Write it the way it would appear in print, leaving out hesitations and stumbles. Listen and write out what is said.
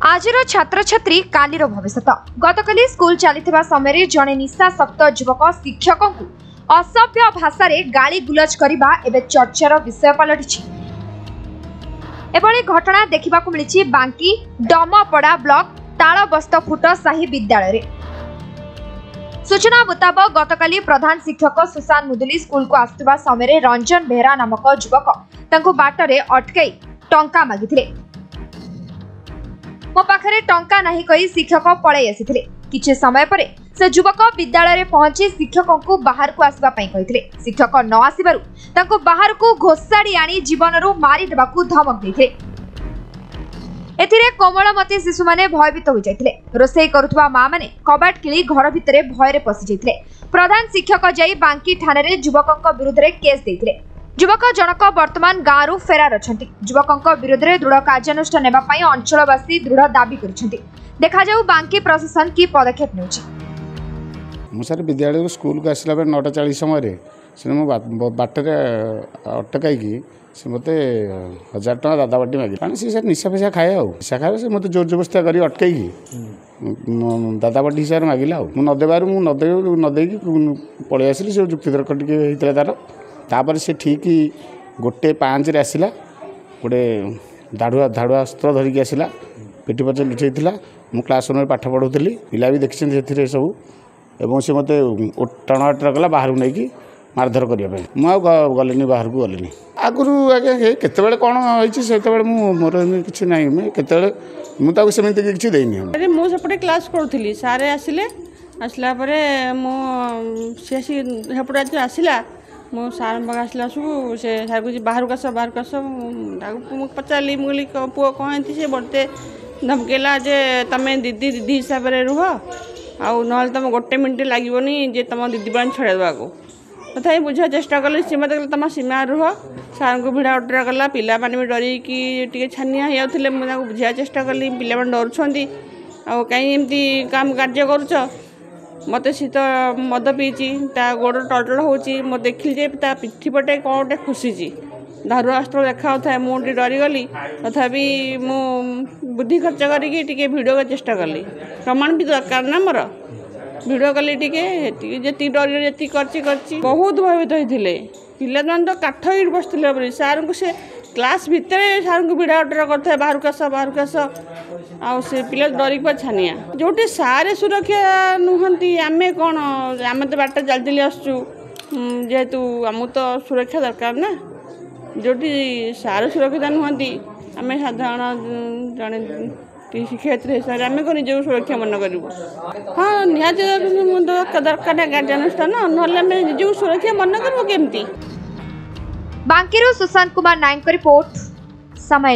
आजिर छात्र छात्री कालीर भविष्य गतकाली स्कूल चलता समय जड़े निशासक्त युवक शिक्षक को असभ्य भाषा गाली गुलज करने एवं चर्चार विषय पलटि एभली घटना देखा मिली बांकी डमपड़ा ब्लॉक तालबस्तफुट साही विद्यालय। सूचना मुताबक गतकाली प्रधान शिक्षक सुशांत मुदुली स्कूल को आसुवा समय रंजन बेहरा नामक युवक तांको बाटरे अटकाई टंका मागिथिले। मो पाखरे टंका नाही कही शिक्षक पळाई आसिथिले। किछि समय परे से युवक विद्यालय पहुंची शिक्षक को बाहर को आसबा पई कहिथिले। शिक्षक न आसिबारु तांको बाहर को घोषाड़ी आनी जीवनरू मारी देबाकू धमक दैथिले। एथिरे कोमलमती शिशु माने भयभीत हो जाइथिले। रोसई करुथबा मां माने कबाट किली घर भितरे भयरे पसि जाइथिले। प्रधान शिक्षक जाई बांकी थाने युवकक विरुद्ध रे केस दैथिले। युवक जनक वर्तमान गाँव फेरार अछंती। युवकक विरुद्ध रे दृढ़ कार्यानुष्ठान नेबा पई अंचलवासी दृढ़ दाबी करछंती। देखा जाऊ बांकी प्रशासन की पदक्षेप नेउछि। मुसार विद्यालय स्कूल को आसला 9:40 समय से बाटर अटकाई से मत 1000 टका दादा बाटी मागे कारण सी सर निशा फैसा खाए निशा खाए से मत जोर जबरदस्ती कर अटकई दादा बाटी हिसाब से मागिला नदेबार नदे पलि आसली से जुक्ति तर्क टे तार तापर से ठीक 1:05 आसला गोटे धाड़ुआ अस्त्र धरिकी आसला पेटी पच लुचेला मु क्लासरूम में पाठ पढ़ुली पिला भी देखते सब एवं से मत टणाटर कला बाहर को नहीं मारधर करने मुझे गलिनी बाहर को गलिनी आगुरी आगे केत कौन होते मोर कि ना केत मुझे किसी देनी अरे मुझे क्लास करूली सारे आसिले आसला मुझे आसला मो सार पाक आसला सब से सार को बाहर को आस पचारि मुझे पुओ कौन सी बढ़ते धमकेला जे तमें दीदी दीदी हिसाब से रुह आउ ना तुम 1 मिनिट लगे जे तुम दीदी बन छड़ेदा को तथा बुझा चेष्टा कली सी मत तुम सीमा रुह सार को भिड़ा उटरा कला पिला भी डरिकी छानिया होते मुझे बुझा चेष्टा कली पिला डरुंच आउ कहीं एमती काम कार्य करुच मत सी तो मद पीची गोड़ टलटल हो देखिली जे पिठी पटे कौन गोटे खुशी धारू अस्त्र देखा था मुझे डरीगली तथापि मु बुद्धि खर्च करके भिडियो का चेष्टा कली प्रमाण भी दरकार ना मोर भिडियो कली जी डर जी कर बहुत भयभीत होते पिला तो काठ ही बसते सार को से क्लास भितर सार को भिड़ा उटरा करता है बाहर को आस आउ से पिला डरिक छानिया जोटे सारे सुरक्षा नुहति आम कौन आम तो बाट चलती आसचु जेहेतु आमको तो सुरक्षा दरकार ना जोटी सार सुरक्षित नुहति आम साधारण जड़े शिक्षयित्री हिसाब से आम को निज सुरक्षा मन करूँ हाँ निहत दरकार कार्यानुष्ठान ना निज सुरक्षा मन करूँ केमती। बांकीरू सुशांत कुमार नायक रिपोर्ट समय।